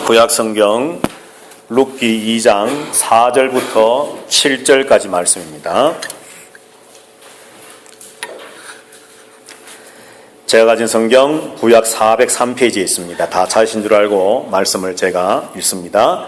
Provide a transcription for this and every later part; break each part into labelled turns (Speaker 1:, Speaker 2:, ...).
Speaker 1: 구약성경 룻기 2장 4절부터 7절까지 말씀입니다. 제가 가진 성경 구약 403페이지에 있습니다. 다 찾으신 줄 알고 말씀을 제가 읽습니다.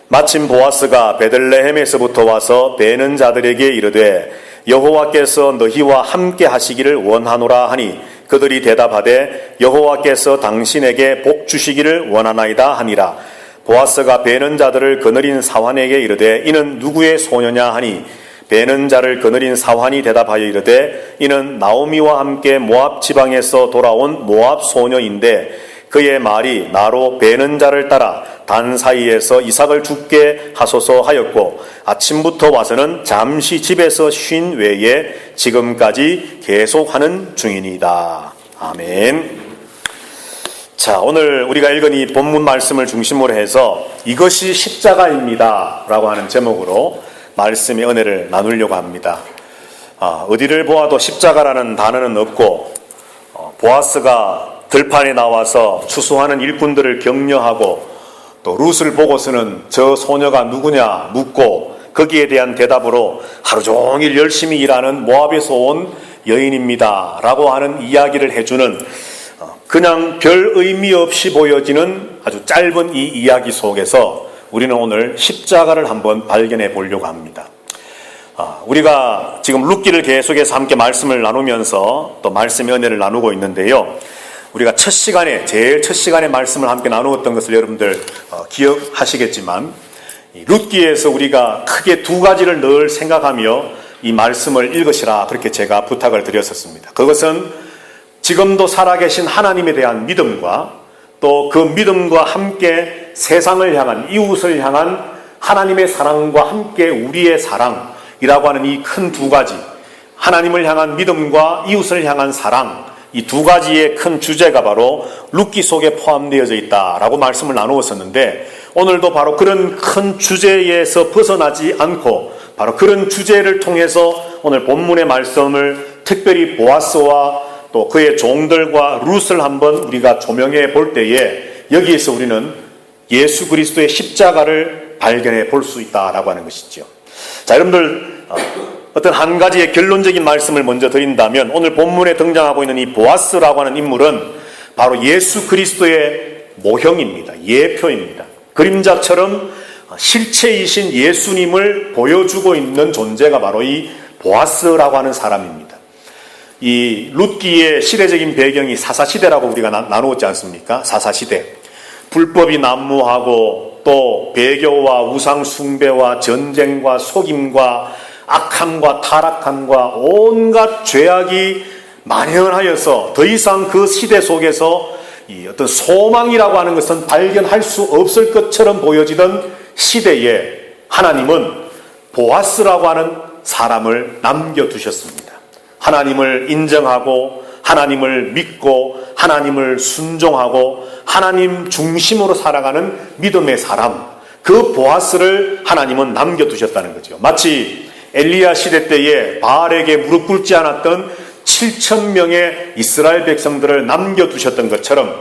Speaker 1: 마침 보아스가 베들레헴에서부터 와서 베는 자들에게 이르되 여호와께서 너희와 함께 하시기를 원하노라 하니 그들이 대답하되 여호와께서 당신에게 복 주시기를 원하나이다 하니라. 보아스가 베는 자들을 거느린 사환에게 이르되 이는 누구의 소녀냐 하니 베는 자를 거느린 사환이 대답하여 이르되 이는 나오미와 함께 모압 지방에서 돌아온 모압 소녀인데 그의 말이 나로 베는 자를 따라 단 사이에서 이삭을 죽게 하소서 하였고 아침부터 와서는 잠시 집에서 쉰 외에 지금까지 계속하는 중이니이다. 아멘. 자, 오늘 우리가 읽은 이 본문 말씀을 중심으로 해서 이것이 십자가입니다 라고 하는 제목으로 말씀의 은혜를 나누려고 합니다. 어디를 보아도 십자가라는 단어는 없고 보아스가 들판에 나와서 추수하는 일꾼들을 격려하고 또 룻을 보고서는 저 소녀가 누구냐 묻고 거기에 대한 대답으로 하루 종일 열심히 일하는 모압에서 온 여인입니다 라고 하는 이야기를 해주는 그냥 별 의미 없이 보여지는 아주 짧은 이 이야기 속에서 우리는 오늘 십자가를 한번 발견해 보려고 합니다. 우리가 지금 룻기를 계속해서 함께 말씀을 나누면서 또 말씀의 은혜를 나누고 있는데요. 우리가 제일 첫 시간에 말씀을 함께 나누었던 것을 여러분들 기억하시겠지만 룻기에서 우리가 크게 두 가지를 늘 생각하며 이 말씀을 읽으시라 그렇게 제가 부탁을 드렸었습니다. 그것은 지금도 살아계신 하나님에 대한 믿음과 또 그 믿음과 함께 세상을 향한 이웃을 향한 하나님의 사랑과 함께 우리의 사랑이라고 하는 이 큰 두 가지, 하나님을 향한 믿음과 이웃을 향한 사랑, 이 두 가지의 큰 주제가 바로 룻기 속에 포함되어져 있다라고 말씀을 나누었었는데 오늘도 바로 그런 큰 주제에서 벗어나지 않고 바로 그런 주제를 통해서 오늘 본문의 말씀을 특별히 보아스와 또 그의 종들과 룻을 한번 우리가 조명해 볼 때에 여기에서 우리는 예수 그리스도의 십자가를 발견해 볼 수 있다라고 하는 것이죠. 자, 여러분들 어떤 한 가지의 결론적인 말씀을 먼저 드린다면 오늘 본문에 등장하고 있는 이 보아스라고 하는 인물은 바로 예수 그리스도의 모형입니다. 예표입니다. 그림자처럼 실체이신 예수님을 보여주고 있는 존재가 바로 이 보아스라고 하는 사람입니다. 이 룻기의 시대적인 배경이 사사시대라고 우리가 나누었지 않습니까? 사사시대. 불법이 난무하고 또 배교와 우상 숭배와 전쟁과 속임과 악함과 타락함과 온갖 죄악이 만연하여서 더 이상 그 시대 속에서 이 어떤 소망이라고 하는 것은 발견할 수 없을 것처럼 보여지던 시대에 하나님은 보아스라고 하는 사람을 남겨두셨습니다. 하나님을 인정하고 하나님을 믿고 하나님을 순종하고 하나님 중심으로 살아가는 믿음의 사람, 그 보아스를 하나님은 남겨두셨다는 거죠. 마치 엘리야 시대 때에 바알에게 무릎 꿇지 않았던 7,000명의 이스라엘 백성들을 남겨두셨던 것처럼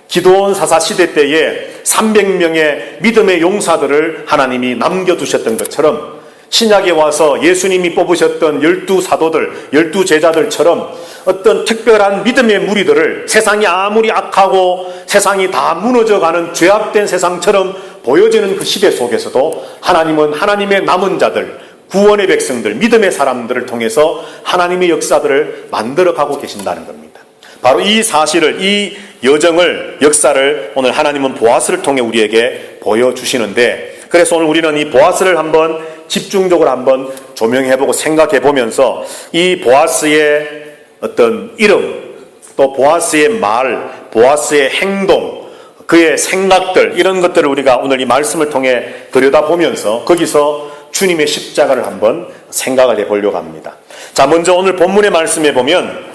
Speaker 1: 기드온 사사 시대 때에 300명의 믿음의 용사들을 하나님이 남겨두셨던 것처럼 신약에 와서 예수님이 뽑으셨던 12사도들, 12제자들처럼 어떤 특별한 믿음의 무리들을 세상이 아무리 악하고 세상이 다 무너져가는 죄악된 세상처럼 보여지는 그 시대 속에서도 하나님은 하나님의 남은 자들, 구원의 백성들, 믿음의 사람들을 통해서 하나님의 역사들을 만들어가고 계신다는 겁니다. 바로 이 사실을, 이 여정을, 역사를 오늘 하나님은 보아스를 통해 우리에게 보여주시는데 그래서 오늘 우리는 이 보아스를 한번 집중적으로 한번 조명해보고 생각해보면서 이 보아스의 어떤 이름, 또 보아스의 말, 보아스의 행동, 그의 생각들 이런 것들을 우리가 오늘 이 말씀을 통해 들여다보면서 거기서 주님의 십자가를 한번 생각을 해보려고 합니다. 자, 먼저 오늘 본문의 말씀에 보면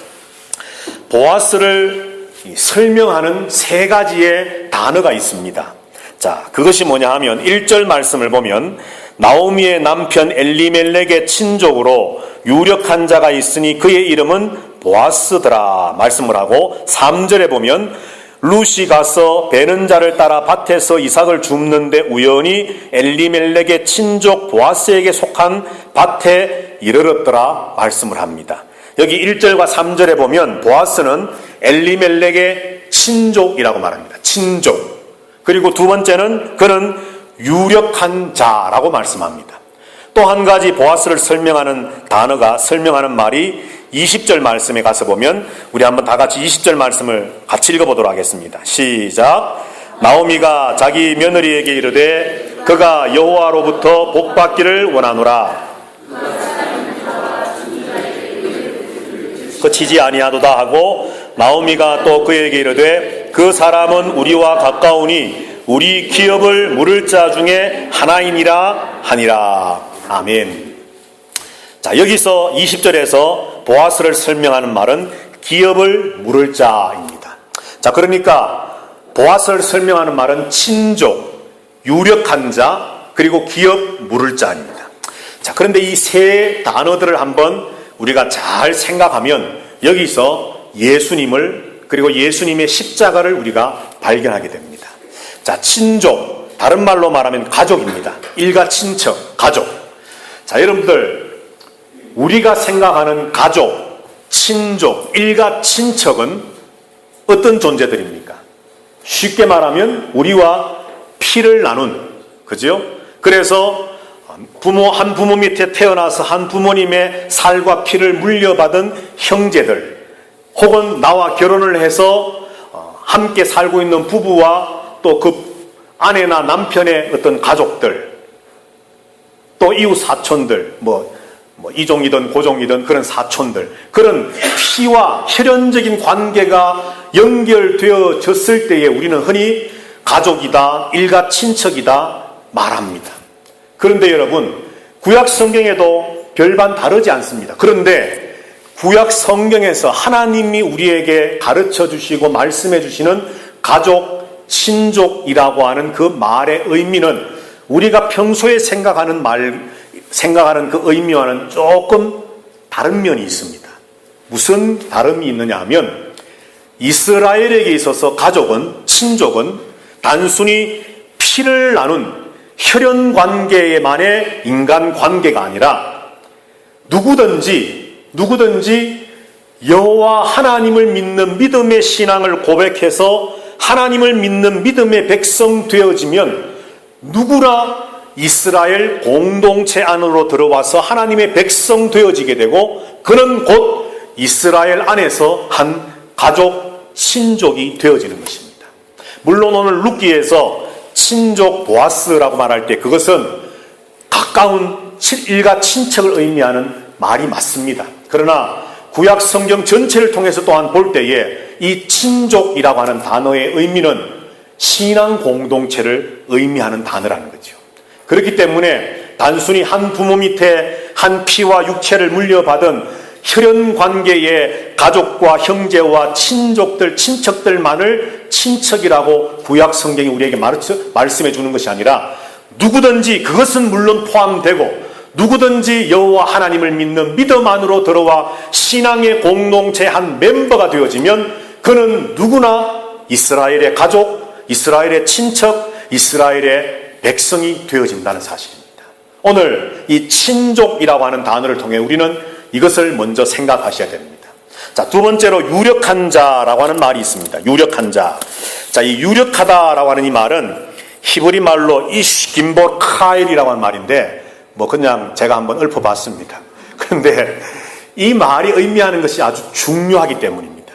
Speaker 1: 보아스를 설명하는 세 가지의 단어가 있습니다. 자, 그것이 뭐냐 하면 1절 말씀을 보면 나오미의 남편 엘리멜렉의 친족으로 유력한 자가 있으니 그의 이름은 보아스더라 말씀을 하고 3절에 보면 룻이 가서 베는 자를 따라 밭에서 이삭을 줍는데 우연히 엘리멜렉의 친족 보아스에게 속한 밭에 이르렀더라 말씀을 합니다. 여기 1절과 3절에 보면 보아스는 엘리멜렉의 친족이라고 말합니다. 친족. 그리고 두 번째는 그는 유력한 자라고 말씀합니다. 또 한 가지 보아스를 설명하는 단어가, 설명하는 말이 20절 말씀에 가서 보면, 우리 한번 다 같이 20절 말씀을 같이 읽어보도록 하겠습니다. 시작. 나오미가 자기 며느리에게 이르되 그가 여호와로부터 복받기를 원하노라. 그치지 아니하도다 하고, 나오미가 또 그에게 이르되 그 사람은 우리와 가까우니 우리 기업을 물을 자 중에 하나이니라 하니라. 아멘. 자, 여기서 20절에서 보아스를 설명하는 말은 기업을 물을 자입니다. 자, 그러니까 보아스를 설명하는 말은 친족, 유력한 자, 그리고 기업 물을 자입니다. 자, 그런데 이 세 단어들을 한번 우리가 잘 생각하면 여기서 예수님을, 그리고 예수님의 십자가를 우리가 발견하게 됩니다. 자, 친족, 다른 말로 말하면 가족입니다. 일가 친척, 가족. 자, 여러분들, 우리가 생각하는 가족, 친족, 일가 친척은 어떤 존재들입니까? 쉽게 말하면 우리와 피를 나눈, 그죠? 그래서 한 부모 밑에 태어나서 한 부모님의 살과 피를 물려받은 형제들, 혹은 나와 결혼을 해서 함께 살고 있는 부부와 또 그 아내나 남편의 어떤 가족들, 또 이웃 사촌들, 이종이든 고종이든 그런 사촌들, 그런 피와 혈연적인 관계가 연결되어졌을 때에 우리는 흔히 가족이다, 일가 친척이다 말합니다. 그런데 여러분, 구약 성경에도 별반 다르지 않습니다. 그런데 구약 성경에서 하나님이 우리에게 가르쳐 주시고 말씀해 주시는 가족, 친족이라고 하는 그 말의 의미는 우리가 평소에 생각하는 그 의미와는 조금 다른 면이 있습니다. 무슨 다름이 있느냐 하면, 이스라엘에게 있어서 가족은, 친족은 단순히 피를 나눈 혈연 관계만의 인간 관계가 아니라 누구든지 여호와 하나님을 믿는 믿음의 신앙을 고백해서 하나님을 믿는 믿음의 백성 되어지면 누구나 이스라엘 공동체 안으로 들어와서 하나님의 백성 되어지게 되고, 그는 곧 이스라엘 안에서 한 가족, 친족이 되어지는 것입니다. 물론 오늘 룻기에서 친족 보아스라고 말할 때 그것은 가까운 일가 친척을 의미하는 말이 맞습니다. 그러나 구약 성경 전체를 통해서 또한 볼 때에 이 친족이라고 하는 단어의 의미는 신앙 공동체를 의미하는 단어라는 거죠. 그렇기 때문에 단순히 한 부모 밑에 한 피와 육체를 물려받은 혈연 관계의 가족과 형제와 친족들, 친척들만을 친척이라고 구약 성경이 우리에게 말씀해 주는 것이 아니라, 누구든지, 그것은 물론 포함되고 누구든지 여호와 하나님을 믿는 믿음 안으로 들어와 신앙의 공동체의 한 멤버가 되어지면 그는 누구나 이스라엘의 가족, 이스라엘의 친척, 이스라엘의 백성이 되어진다는 사실입니다. 오늘 이 친족이라고 하는 단어를 통해 우리는 이것을 먼저 생각하셔야 됩니다. 자, 두 번째로 유력한 자라고 하는 말이 있습니다. 유력한 자. 자, 이 유력하다라고 하는 이 말은 히브리 말로 이슈김보 카일이라고 하는 말인데, 그냥 제가 한번 읊어봤습니다. 그런데 이 말이 의미하는 것이 아주 중요하기 때문입니다.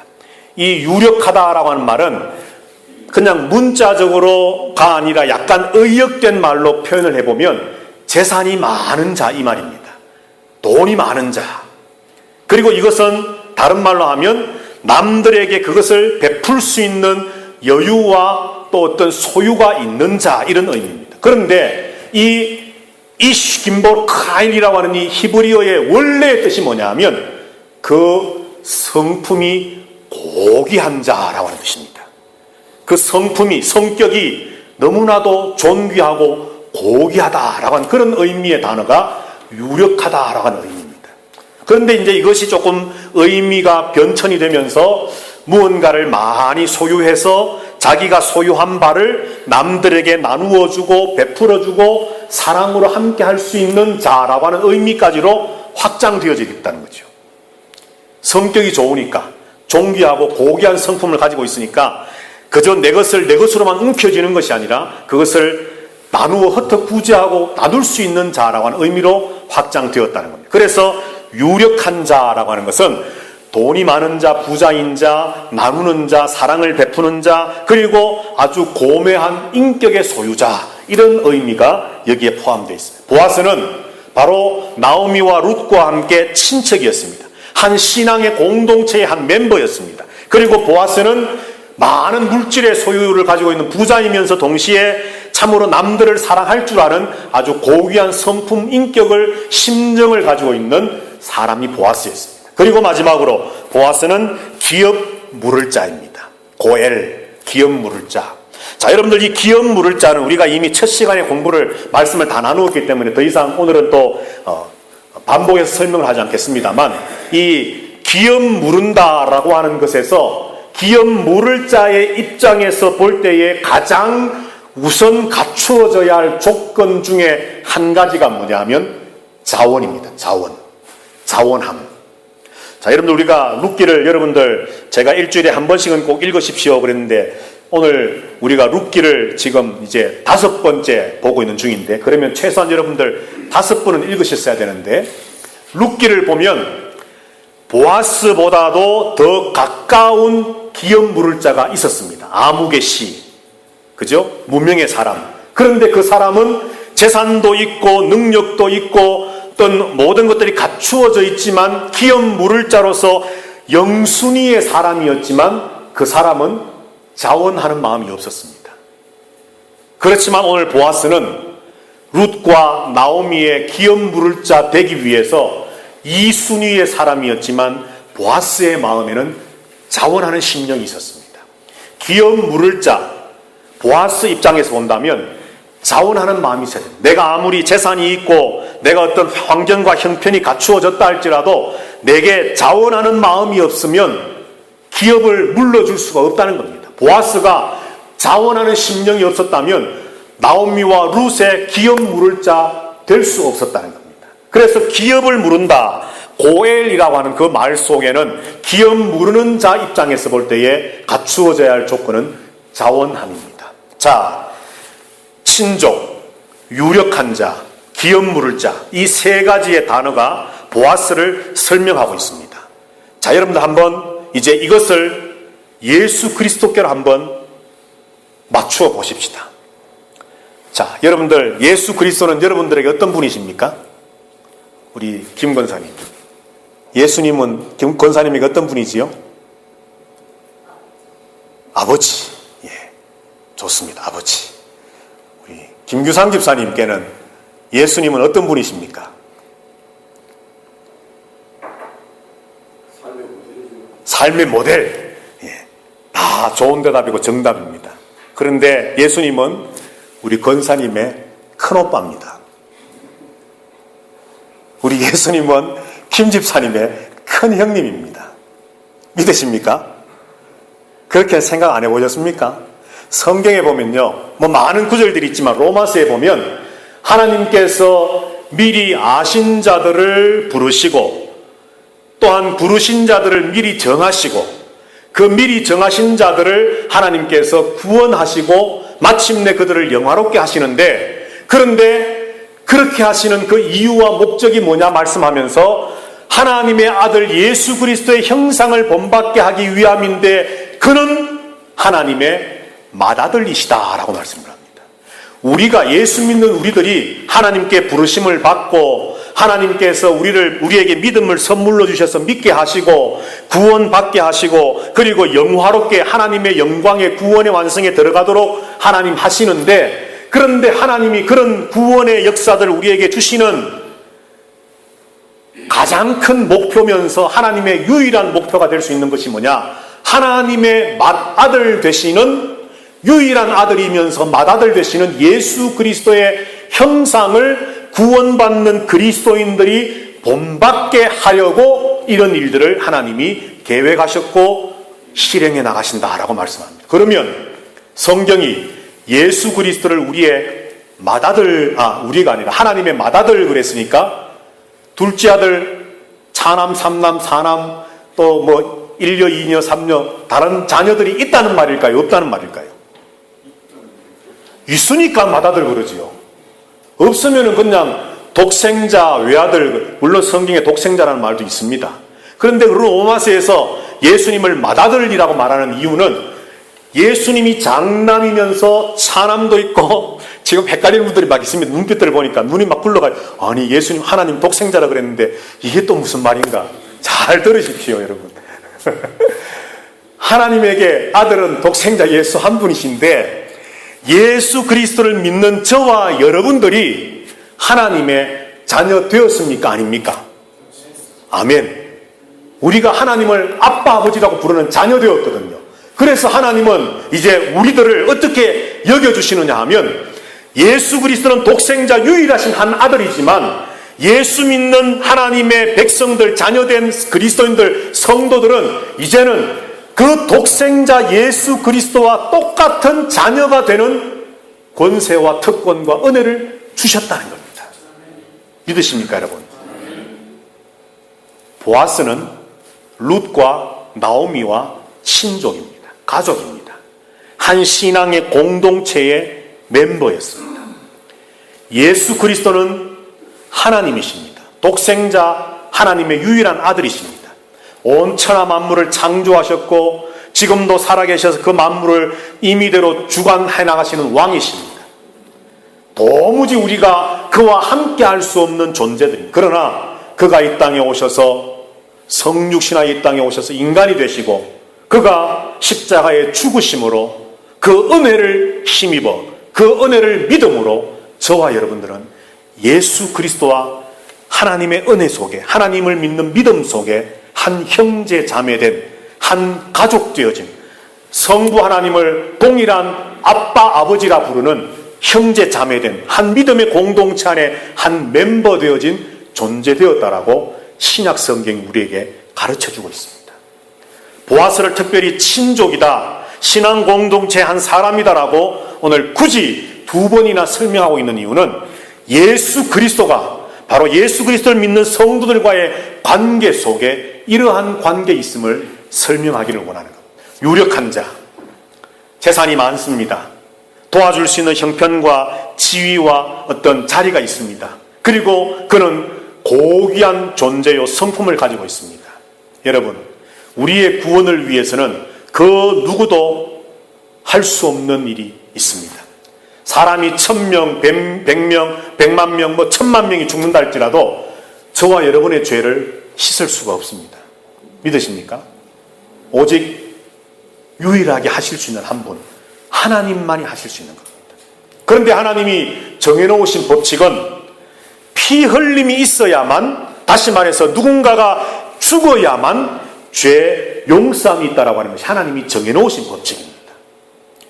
Speaker 1: 이 유력하다라고 하는 말은 그냥 문자적으로가 아니라 약간 의역된 말로 표현을 해보면 재산이 많은 자, 이 말입니다. 돈이 많은 자. 그리고 이것은 다른 말로 하면 남들에게 그것을 베풀 수 있는 여유와 또 어떤 소유가 있는 자, 이런 의미입니다. 그런데 이 이슈김보 카일이라고 하는 이 히브리어의 원래의 뜻이 뭐냐 하면 그 성품이 고귀한 자라고 하는 뜻입니다. 그 성품이, 성격이 너무나도 존귀하고 고귀하다라고 하는 그런 의미의 단어가 유력하다라고 하는 의미입니다. 그런데 이제 이것이 조금 의미가 변천이 되면서 무언가를 많이 소유해서 자기가 소유한 바를 남들에게 나누어 주고 베풀어 주고 사랑으로 함께 할 수 있는 자라고 하는 의미까지로 확장되어져 있다는 거죠. 성격이 좋으니까, 존귀하고 고귀한 성품을 가지고 있으니까 그저 내 것을 내 것으로만 움켜쥐는 것이 아니라 그것을 나누어 흩어구제하고 나눌 수 있는 자라고 하는 의미로 확장되었다는 겁니다. 그래서 유력한 자라고 하는 것은 돈이 많은 자, 부자인 자, 나누는 자, 사랑을 베푸는 자, 그리고 아주 고매한 인격의 소유자, 이런 의미가 여기에 포함되어 있습니다. 보아스는 바로 나오미와 룻과 함께 친척이었습니다. 한 신앙의 공동체의 한 멤버였습니다. 그리고 보아스는 많은 물질의 소유를 가지고 있는 부자이면서 동시에 참으로 남들을 사랑할 줄 아는 아주 고귀한 성품, 인격을, 심정을 가지고 있는 사람이 보아스였습니다. 그리고 마지막으로 보아스는 기업 물을 자입니다. 고엘, 기업 물을 자. 자, 여러분들, 이 기업 물을 자는 우리가 이미 첫 시간에 말씀을 다 나누었기 때문에 더 이상 오늘은 또 반복해서 설명을 하지 않겠습니다만, 이 기업 물은다라고 하는 것에서 기업 물을 자의 입장에서 볼 때에 가장 우선 갖추어져야 할 조건 중에 한 가지가 뭐냐면 자원입니다. 자원함. 자, 여러분들, 우리가 룻기를 여러분들 제가 일주일에 한 번씩은 꼭 읽으십시오 그랬는데, 오늘 우리가 룻기를 지금 이제 5번째 보고 있는 중인데, 그러면 최소한 여러분들 5번은 읽으셨어야 되는데, 룻기를 보면 보아스보다도 더 가까운 기업 물을 자가 있었습니다. 아무개 씨, 그죠? 무명의 사람. 그런데 그 사람은 재산도 있고 능력도 있고 어떤 모든 것들이 갖추어져 있지만 기업 물을 자로서 영순위의 사람이었지만 그 사람은 자원하는 마음이 없었습니다. 그렇지만 오늘 보아스는 룻과 나오미의 기업 물을 자 되기 위해서 이 순위의 사람이었지만 보아스의 마음에는 자원하는 심령이 있었습니다. 기업 물을 자, 보아스 입장에서 본다면 자원하는 마음이 있어야 됩니다. 내가 아무리 재산이 있고 내가 어떤 환경과 형편이 갖추어졌다 할지라도 내게 자원하는 마음이 없으면 기업을 물러줄 수가 없다는 겁니다. 보아스가 자원하는 심령이 없었다면 나오미와 룻의 기업 물을 자 될 수 없었다는 겁니다. 그래서 기업을 물은다, 고엘이라고 하는 그 말 속에는 기업 물으는 자 입장에서 볼 때에 갖추어져야 할 조건은 자원함입니다. 자, 친족, 유력한 자, 기업 물을 자, 이 세 가지의 단어가 보아스를 설명하고 있습니다. 자, 여러분들 한번 이제 이것을 예수 그리스도께로 한번 맞추어 보십시다. 자, 여러분들, 예수 그리스도는 여러분들에게 어떤 분이십니까? 우리 김 권사님. 예수님은 김 권사님에게 어떤 분이지요? 아버지. 예, 좋습니다. 아버지. 우리 김규상 집사님께는 예수님은 어떤 분이십니까? 삶의 모델. 예, 다 좋은 대답이고 정답입니다. 그런데 예수님은 우리 권사님의 큰오빠입니다. 우리 예수님은 김 집사님의 큰 형님입니다. 믿으십니까? 그렇게 생각 안 해보셨습니까? 성경에 보면요, 많은 구절들이 있지만 로마서에 보면 하나님께서 미리 아신 자들을 부르시고 또한 부르신 자들을 미리 정하시고 그 미리 정하신 자들을 하나님께서 구원하시고 마침내 그들을 영화롭게 하시는데, 그런데 그렇게 하시는 그 이유와 목적이 뭐냐 말씀하면서 하나님의 아들 예수 그리스도의 형상을 본받게 하기 위함인데 그는 하나님의 맏아들이시다라고 말씀을 합니다. 우리가 예수 믿는 우리들이 하나님께 부르심을 받고 하나님께서 우리에게 믿음을 선물로 주셔서 믿게 하시고 구원받게 하시고 그리고 영화롭게 하나님의 영광의 구원의 완성에 들어가도록 하나님 하시는데, 그런데 하나님이 그런 구원의 역사들을 우리에게 주시는 가장 큰 목표면서 하나님의 유일한 목표가 될 수 있는 것이 뭐냐? 하나님의 맏아들 되시는, 유일한 아들이면서 맏아들 되시는 예수 그리스도의 형상을 구원받는 그리스도인들이 본받게 하려고 이런 일들을 하나님이 계획하셨고 실행해 나가신다라고 말씀합니다. 그러면 성경이 예수 그리스도를 우리의 맏아들, 우리가 아니라 하나님의 맏아들 그랬으니까 둘째 아들, 차남, 삼남, 사남, 또 뭐 1녀, 2녀, 3녀 다른 자녀들이 있다는 말일까요? 없다는 말일까요? 있으니까 맏아들 그러지요. 없으면은 그냥 독생자, 외아들, 물론 성경에 독생자라는 말도 있습니다. 그런데 로마서에서 예수님을 맏아들이라고 말하는 이유는 예수님이 장남이면서 차남도 있고 지금 헷갈리는 분들이 막 있습니다. 눈빛들을 보니까 눈이 막 굴러가요. 아니 예수님 하나님 독생자라 그랬는데 이게 또 무슨 말인가? 잘 들으십시오 여러분. 하나님에게 아들은 독생자 예수 한 분이신데 예수 그리스도를 믿는 저와 여러분들이 하나님의 자녀 되었습니까? 아닙니까? 아멘. 우리가 하나님을 아빠 아버지라고 부르는 자녀 되었거든요. 그래서 하나님은 이제 우리들을 어떻게 여겨주시느냐 하면 예수 그리스도는 독생자 유일하신 한 아들이지만 예수 믿는 하나님의 백성들, 자녀된 그리스도인들, 성도들은 이제는 그 독생자 예수 그리스도와 똑같은 자녀가 되는 권세와 특권과 은혜를 주셨다는 겁니다. 믿으십니까 여러분? 보아스는 룻과 나오미와 친족입니다. 가족입니다. 한 신앙의 공동체의 멤버였습니다. 예수 그리스도는 하나님이십니다. 독생자 하나님의 유일한 아들이십니다. 온 천하 만물을 창조하셨고 지금도 살아계셔서 그 만물을 임의대로 주관해 나가시는 왕이십니다. 도무지 우리가 그와 함께 할 수 없는 존재들입니다. 그러나 그가 이 땅에 오셔서 성육신하여 이 땅에 오셔서 인간이 되시고 그가 십자가에 죽으심으로 그 은혜를 힘입어 그 은혜를 믿음으로 저와 여러분들은 예수 그리스도와 하나님의 은혜 속에 하나님을 믿는 믿음 속에 한 형제 자매된 한 가족 되어진 성부 하나님을 동일한 아빠 아버지라 부르는 형제 자매된 한 믿음의 공동체 안에 한 멤버 되어진 존재 되었다라고 신약 성경이 우리에게 가르쳐주고 있습니다. 보아스를 특별히 친족이다, 신앙 공동체의 한 사람이다라고 오늘 굳이 두 번이나 설명하고 있는 이유는 예수 그리스도가 바로 예수 그리스도를 믿는 성도들과의 관계 속에 이러한 관계에 있음을 설명하기를 원하는 겁니다. 유력한 자, 재산이 많습니다. 도와줄 수 있는 형편과 지위와 어떤 자리가 있습니다. 그리고 그는 고귀한 존재요 성품을 가지고 있습니다. 여러분, 우리의 구원을 위해서는 그 누구도 할 수 없는 일이 있습니다. 사람이 1000명, 100명, 100만 명, 1000만 명이 죽는다 할지라도 저와 여러분의 죄를 씻을 수가 없습니다. 믿으십니까? 오직 유일하게 하실 수 있는 한 분, 하나님만이 하실 수 있는 겁니다. 그런데 하나님이 정해놓으신 법칙은 피 흘림이 있어야만, 다시 말해서 누군가가 죽어야만 죄 용서함이 있다라고 하는 것이 하나님이 정해놓으신 법칙입니다.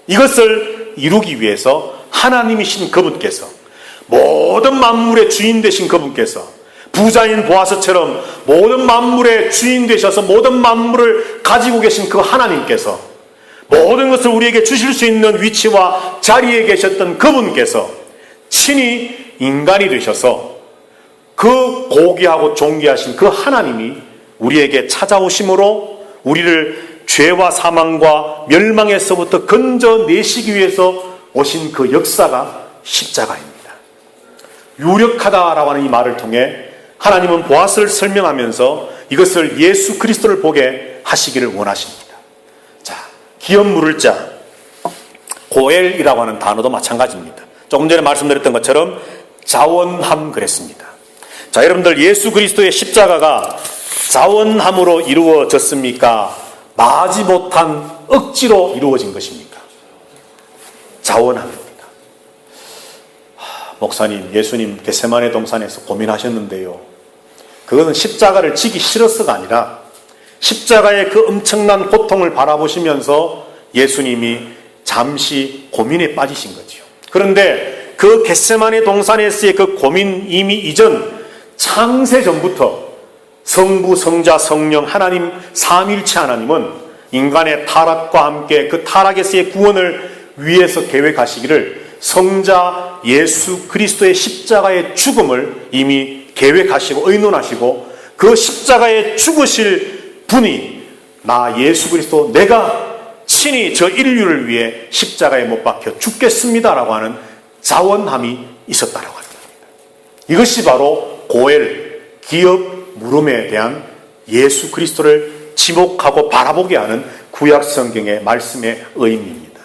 Speaker 1: 이것을 이루기 위해서 하나님이신 그분께서, 모든 만물의 주인 되신 그분께서, 부자인 보아스처럼 모든 만물의 주인 되셔서 모든 만물을 가지고 계신 그 하나님께서, 모든 것을 우리에게 주실 수 있는 위치와 자리에 계셨던 그분께서 친히 인간이 되셔서 그 고귀하고 존귀하신 그 하나님이 우리에게 찾아오심으로 우리를 죄와 사망과 멸망에서부터 건져내시기 위해서 오신 그 역사가 십자가입니다. 유력하다라고 하는 이 말을 통해 하나님은 보아스를 설명하면서 이것을 예수 그리스도를 보게 하시기를 원하십니다. 자, 기업 물을 자, 고엘이라고 하는 단어도 마찬가지입니다. 조금 전에 말씀드렸던 것처럼 자원함 그랬습니다. 자, 여러분들, 예수 그리스도의 십자가가 자원함으로 이루어졌습니까? 마지못한 억지로 이루어진 것입니까? 자원함입니다. 목사님, 예수님 겟세마네 동산에서 고민하셨는데요, 그것은 십자가를 지기 싫어서가 아니라 십자가의 그 엄청난 고통을 바라보시면서 예수님이 잠시 고민에 빠지신 거죠. 그런데 그 겟세마네 동산에서의 그 고민 이미 이전 창세 전부터 성부, 성자, 성령 하나님 삼일체 하나님은 인간의 타락과 함께 그 타락에서의 구원을 위해서 계획하시기를 성자 예수 그리스도의 십자가의 죽음을 이미 계획하시고 의논하시고 그 십자가에 죽으실 분이 나 예수 그리스도 내가 친히 저 인류를 위해 십자가에 못 박혀 죽겠습니다라고 하는 자원함이 있었다라고 합니다. 이것이 바로 고엘, 기업, 물음에 대한 예수 그리스도를 지목하고 바라보게 하는 구약 성경의 말씀의 의미입니다.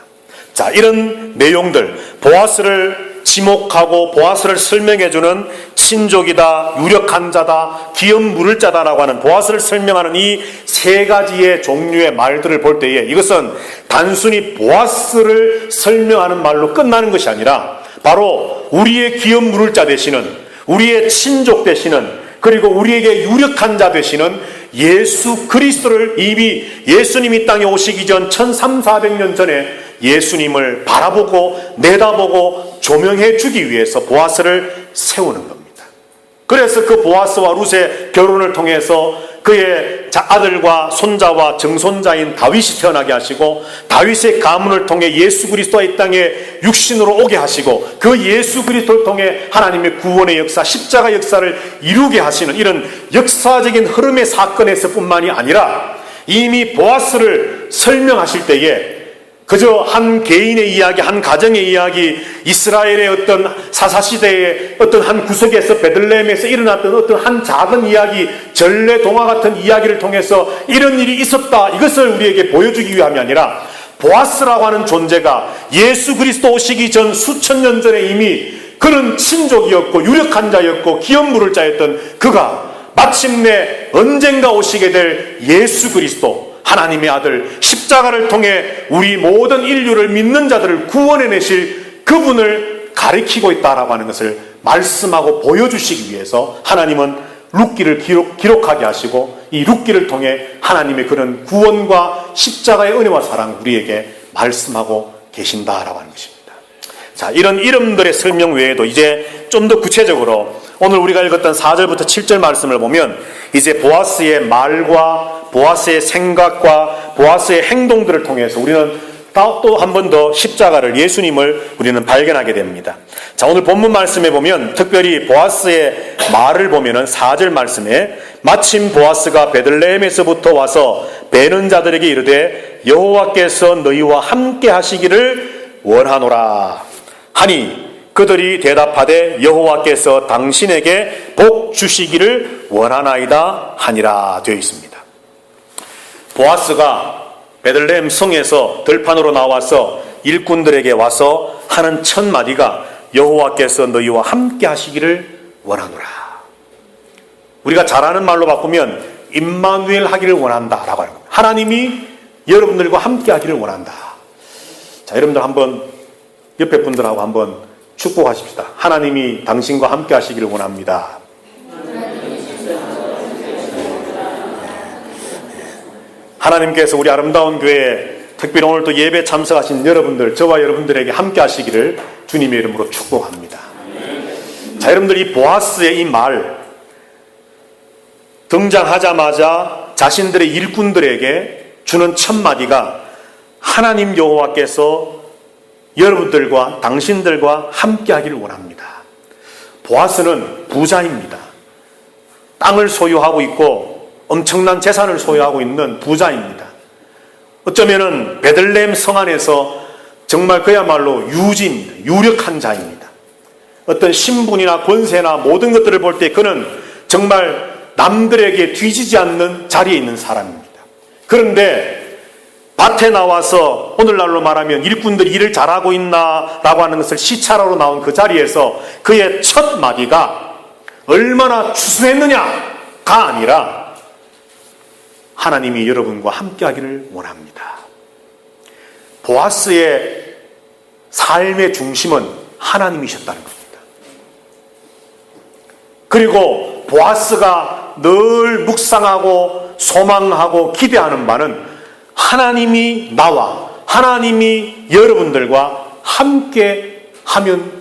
Speaker 1: 자, 이런 내용들, 보아스를 지목하고 보아스를 설명해주는 친족이다, 유력한 자다, 기업 물을 자다라고 하는 보아스를 설명하는 이 세 가지의 종류의 말들을 볼 때에 이것은 단순히 보아스를 설명하는 말로 끝나는 것이 아니라 바로 우리의 기업 물을 자 되시는, 우리의 친족 되시는, 그리고 우리에게 유력한 자 되시는 예수 그리스도를 이미 예수님이 땅에 오시기 전 1300~1400년 전에 예수님을 바라보고 내다보고 조명해 주기 위해서 보아스를 세우는 겁니다. 그래서 그 보아스와 룻의 결혼을 통해서 그의 아들과 손자와 증손자인 다윗이 태어나게 하시고 다윗의 가문을 통해 예수 그리스도가 이 땅에 육신으로 오게 하시고 그 예수 그리스도를 통해 하나님의 구원의 역사, 십자가 역사를 이루게 하시는 이런 역사적인 흐름의 사건에서 뿐만이 아니라 이미 보아스를 설명하실 때에 그저 한 개인의 이야기, 한 가정의 이야기, 이스라엘의 어떤 사사시대의 어떤 한 구석에서 베들레헴에서 일어났던 어떤 한 작은 이야기, 전래동화 같은 이야기를 통해서 이런 일이 있었다, 이것을 우리에게 보여주기 위함이 아니라 보아스라고 하는 존재가 예수 그리스도 오시기 전 수천 년 전에 이미 그런 친족이었고 유력한 자였고 기업 물을 자였던 그가 마침내 언젠가 오시게 될 예수 그리스도, 하나님의 아들, 십자가를 통해 우리 모든 인류를 믿는 자들을 구원해내실 그분을 가리키고 있다라고 하는 것을 말씀하고 보여주시기 위해서 하나님은 룻기를 기록하게 하시고 이 룻기를 통해 하나님의 그런 구원과 십자가의 은혜와 사랑 우리에게 말씀하고 계신다라고 하는 것입니다. 자, 이런 이름들의 설명 외에도 이제 좀 더 구체적으로 오늘 우리가 읽었던 4절부터 7절 말씀을 보면 이제 보아스의 말과 보아스의 생각과 보아스의 행동들을 통해서 우리는 또 한 번 더 십자가를, 예수님을 우리는 발견하게 됩니다. 자, 오늘 본문 말씀에 보면 특별히 보아스의 말을 보면은 4절 말씀에 마침 보아스가 베들레헴에서부터 와서 베는 자들에게 이르되 여호와께서 너희와 함께 하시기를 원하노라 하니 그들이 대답하되 여호와께서 당신에게 복 주시기를 원하나이다 하니라 되어 있습니다. 보아스가 베들레헴 성에서 들판으로 나와서 일꾼들에게 와서 하는 첫 마디가 여호와께서 너희와 함께 하시기를 원하노라. 우리가 잘 아는 말로 바꾸면 임마누엘 하기를 원한다라고 하는 겁니다. 하나님이 여러분들과 함께 하기를 원한다. 자, 여러분들 한번 옆에 분들하고 한번 축복하십시다. 하나님이 당신과 함께 하시기를 원합니다. 하나님께서 우리 아름다운 교회에 특별히 오늘 또 예배 참석하신 여러분들, 저와 여러분들에게 함께 하시기를 주님의 이름으로 축복합니다. 자, 여러분들 이 보아스의 이 말 등장하자마자 자신들의 일꾼들에게 주는 첫 마디가 하나님 여호와께서 여러분들과 당신들과 함께 하기를 원합니다. 보아스는 부자입니다. 땅을 소유하고 있고 엄청난 재산을 소유하고 있는 부자입니다. 어쩌면은 베들레헴 성 안에서 정말 그야말로 유지입니다. 유력한 자입니다. 어떤 신분이나 권세나 모든 것들을 볼 때 그는 정말 남들에게 뒤지지 않는 자리에 있는 사람입니다. 그런데 밭에 나와서 오늘날로 말하면 일꾼들이 일을 잘하고 있나라고 하는 것을 시찰하러 나온 그 자리에서 그의 첫 마디가 얼마나 추수했느냐가 아니라 하나님이 여러분과 함께 하기를 원합니다. 보아스의 삶의 중심은 하나님이셨다는 겁니다. 그리고 보아스가 늘 묵상하고 소망하고 기대하는 바는 하나님이 나와 하나님이 여러분들과 함께 하면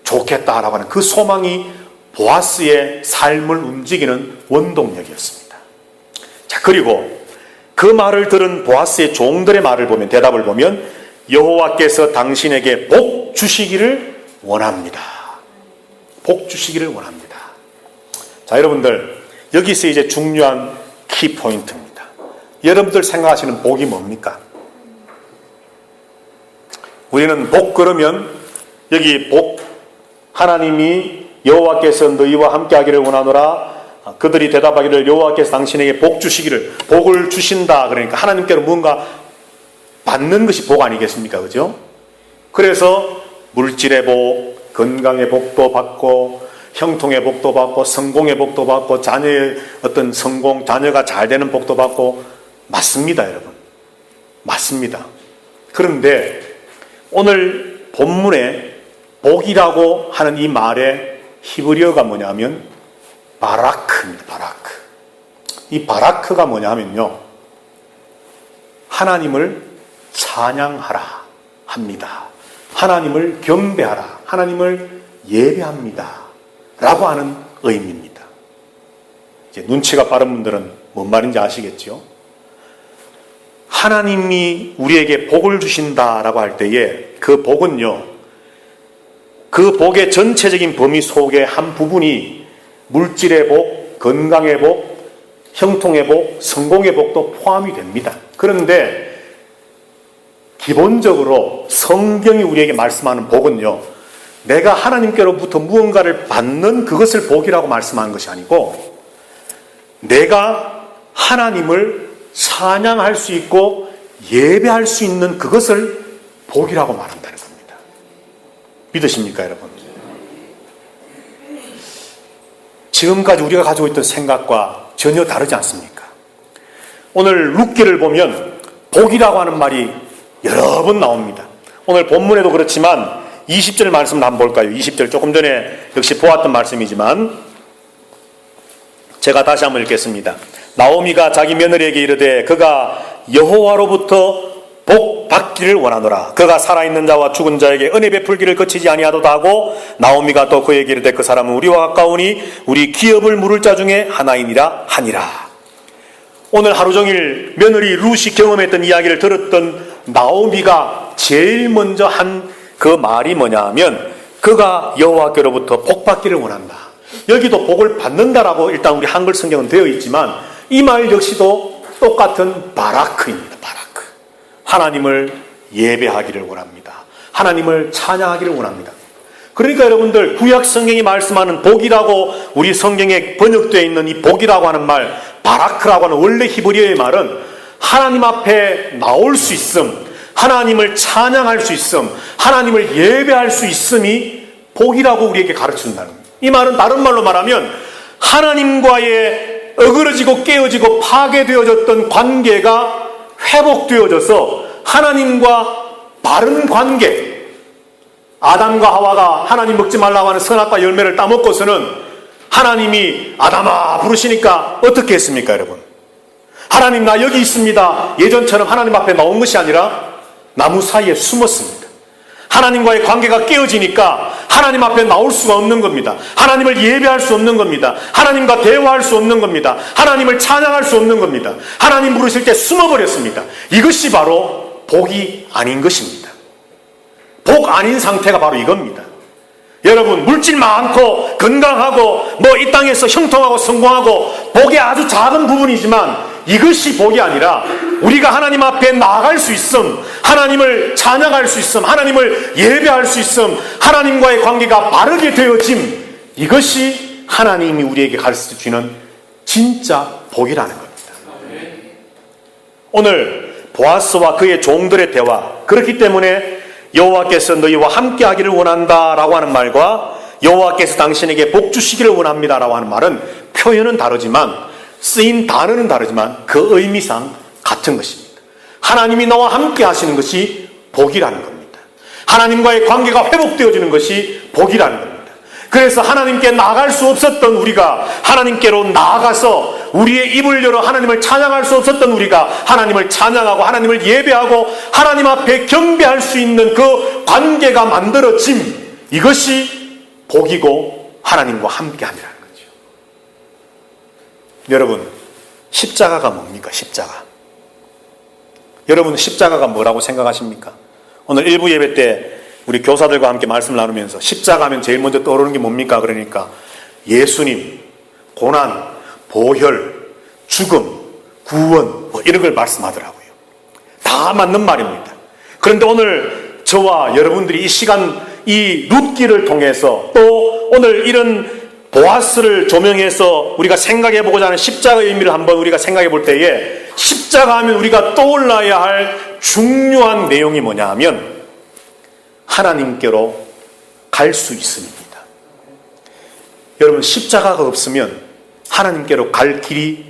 Speaker 1: 좋겠다라고 하는 그 소망이 보아스의 삶을 움직이는 원동력이었습니다. 자, 그리고 그 말을 들은 보아스의 종들의 말을 보면, 대답을 보면 여호와께서 당신에게 복 주시기를 원합니다. 복 주시기를 원합니다. 자, 여러분들, 여기서 이제 중요한 키포인트입니다. 여러분들 생각하시는 복이 뭡니까? 우리는 복 그러면 여기 복, 하나님이 여호와께서 너희와 함께 하기를 원하노라. 그들이 대답하기를 여호와께서 당신에게 복 주시기를, 복을 주신다. 그러니까 하나님께로 뭔가 받는 것이 복 아니겠습니까? 그죠? 그래서 물질의 복, 건강의 복도 받고, 형통의 복도 받고, 성공의 복도 받고, 자녀의 어떤 성공, 자녀가 잘 되는 복도 받고, 맞습니다, 여러분. 맞습니다. 그런데 오늘 본문에 복이라고 하는 이 말의 히브리어가 뭐냐면 바라크입니다. 바라크. 이 바라크가 뭐냐 하면요, 하나님을 찬양하라 합니다. 하나님을 경배하라, 하나님을 예배합니다 라고 하는 의미입니다. 이제 눈치가 빠른 분들은 뭔 말인지 아시겠죠? 하나님이 우리에게 복을 주신다라고 할 때에 그 복은요, 그 복의 전체적인 범위 속의 한 부분이 물질의 복, 건강의 복, 형통의 복, 성공의 복도 포함이 됩니다. 그런데 기본적으로 성경이 우리에게 말씀하는 복은요, 내가 하나님께로부터 무언가를 받는 그것을 복이라고 말씀하는 것이 아니고, 내가 하나님을 찬양할 수 있고 예배할 수 있는 그것을 복이라고 말한다는 겁니다. 믿으십니까, 여러분? 지금까지 우리가 가지고 있던 생각과 전혀 다르지 않습니까? 오늘 룻기를 보면 복이라고 하는 말이 여러 번 나옵니다. 오늘 본문에도 그렇지만 20절 말씀을 한번 볼까요? 20절, 조금 전에 역시 보았던 말씀이지만 제가 다시 한번 읽겠습니다. 나오미가 자기 며느리에게 이르되 그가 여호와로부터 복 받기를 원하노라. 그가 살아있는 자와 죽은 자에게 은혜 베풀기를 거치지 아니하도다 하고, 나오미가 또 그에게 이르되 그 사람은 우리와 가까우니 우리 기업을 물을 자 중에 하나이니라 하니라. 오늘 하루 종일 며느리 룻이 경험했던 이야기를 들었던 나오미가 제일 먼저 한 그 말이 뭐냐 하면, 그가 여호와께로부터 복 받기를 원한다. 여기도 복을 받는다라고 일단 우리 한글 성경은 되어 있지만, 이 말 역시도 똑같은 바라크입니다. 바라크. 하나님을 예배하기를 원합니다. 하나님을 찬양하기를 원합니다. 그러니까 여러분들, 구약 성경이 말씀하는 복이라고 우리 성경에 번역되어 있는 이 복이라고 하는 말, 바라크라고 하는 원래 히브리어의 말은 하나님 앞에 나올 수 있음, 하나님을 찬양할 수 있음, 하나님을 예배할 수 있음이 복이라고 우리에게 가르친다는 겁니다. 이 말은 다른 말로 말하면 하나님과의 어그러지고 깨어지고 파괴되어졌던 관계가 회복되어져서 하나님과 바른 관계, 아담과 하와가 하나님 먹지 말라고 하는 선악과 열매를 따먹고서는 하나님이 아담아 부르시니까 어떻게 했습니까, 여러분? 하나님 나 여기 있습니다. 예전처럼 하나님 앞에 나온 것이 아니라 나무 사이에 숨었습니다. 하나님과의 관계가 깨어지니까 하나님 앞에 나올 수가 없는 겁니다. 하나님을 예배할 수 없는 겁니다. 하나님과 대화할 수 없는 겁니다. 하나님을 찬양할 수 없는 겁니다. 하나님 부르실 때 숨어버렸습니다. 이것이 바로 복이 아닌 것입니다. 복 아닌 상태가 바로 이겁니다. 여러분, 물질 많고 건강하고 뭐 이 땅에서 형통하고 성공하고 복의 아주 작은 부분이지만 이것이 복이 아니라 우리가 하나님 앞에 나아갈 수 있음, 하나님을 찬양할 수 있음, 하나님을 예배할 수 있음, 하나님과의 관계가 바르게 되어짐, 이것이 하나님이 우리에게 가르쳐주는 진짜 복이라는 겁니다. 오늘 보아스와 그의 종들의 대화, 그렇기 때문에 여호와께서 너희와 함께 하기를 원한다라고 하는 말과 여호와께서 당신에게 복 주시기를 원합니다라고 하는 말은 표현은 다르지만, 쓰인 단어는 다르지만 그 의미상 같은 것입니다. 하나님이 나와 함께 하시는 것이 복이라는 겁니다. 하나님과의 관계가 회복되어지는 것이 복이라는 겁니다. 그래서 하나님께 나아갈 수 없었던 우리가 하나님께로 나아가서 우리의 입을 열어 하나님을 찬양할 수 없었던 우리가 하나님을 찬양하고 하나님을 예배하고 하나님 앞에 경배할 수 있는 그 관계가 만들어짐, 이것이 복이고 하나님과 함께함이라는 거죠. 여러분, 십자가가 뭡니까? 십자가. 여러분 십자가가 뭐라고 생각하십니까? 오늘 일부 예배 때 우리 교사들과 함께 말씀을 나누면서 십자가 하면 제일 먼저 떠오르는 게 뭡니까? 그러니까 예수님, 고난, 보혈, 죽음, 구원 뭐 이런 걸 말씀하더라고요. 다 맞는 말입니다. 그런데 오늘 저와 여러분들이 이 시간 이 룻기를 통해서 또 오늘 이런 보아스를 조명해서 우리가 생각해보고자 하는 십자가의 의미를 한번 우리가 생각해 볼 때에 십자가 하면 우리가 떠올라야 할 중요한 내용이 뭐냐 하면 하나님께로 갈 수 있습니다. 여러분 십자가가 없으면 하나님께로 갈 길이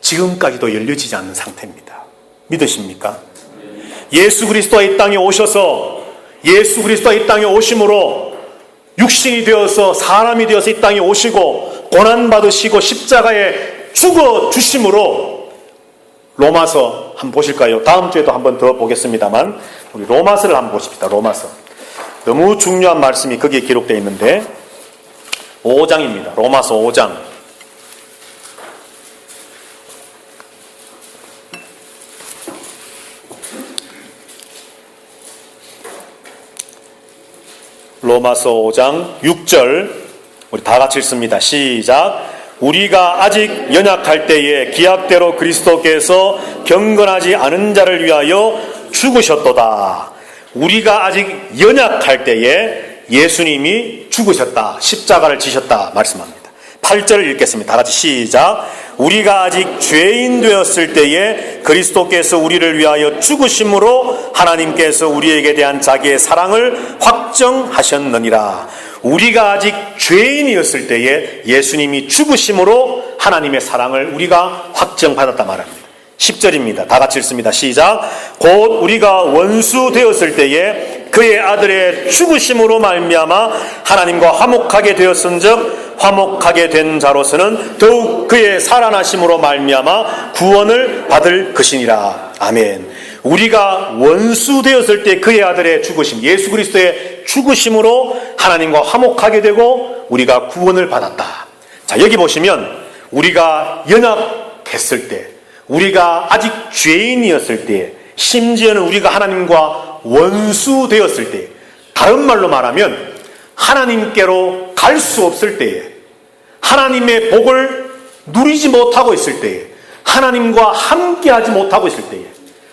Speaker 1: 지금까지도 열려지지 않는 상태입니다. 믿으십니까? 예수 그리스도가 이 땅에 오셔서 예수 그리스도가 이 땅에 오심으로 육신이 되어서 사람이 되어서 이 땅에 오시고 고난받으시고 십자가에 죽어 주심으로 로마서 한번 보실까요? 다음 주에도 한번 더 보겠습니다만 우리 로마서를 한번 보십시다. 로마서 너무 중요한 말씀이 거기에 기록되어 있는데 5장입니다. 로마서 5장 로마서 5장 6절 우리 다 같이 읽습니다. 시작. 우리가 아직 연약할 때에 기약대로 그리스도께서 경건하지 않은 자를 위하여 죽으셨도다. 우리가 아직 연약할 때에 예수님이 죽으셨다. 십자가를 지셨다 말씀합니다. 8절을 읽겠습니다. 다 같이 시작. 우리가 아직 죄인 되었을 때에 그리스도께서 우리를 위하여 죽으심으로 하나님께서 우리에게 대한 자기의 사랑을 확정하셨느니라. 우리가 아직 죄인이었을 때에 예수님이 죽으심으로 하나님의 사랑을 우리가 확정받았다 말합니다. 10절입니다. 다 같이 읽습니다. 시작. 곧 우리가 원수 되었을 때에 그의 아들의 죽으심으로 말미암아 하나님과 화목하게 되었은즉 화목하게 된 자로서는 더욱 그의 살아나심으로 말미암아 구원을 받을 것이니라. 아멘. 우리가 원수 되었을 때 그의 아들의 죽으심, 예수 그리스도의 죽으심으로 하나님과 화목하게 되고 우리가 구원을 받았다. 자, 여기 보시면 우리가 연약했을 때, 우리가 아직 죄인이었을 때, 심지어는 우리가 하나님과 원수 되었을 때, 다른 말로 말하면 하나님께로 갈 수 없을 때에, 하나님의 복을 누리지 못하고 있을 때에, 하나님과 함께하지 못하고 있을 때에,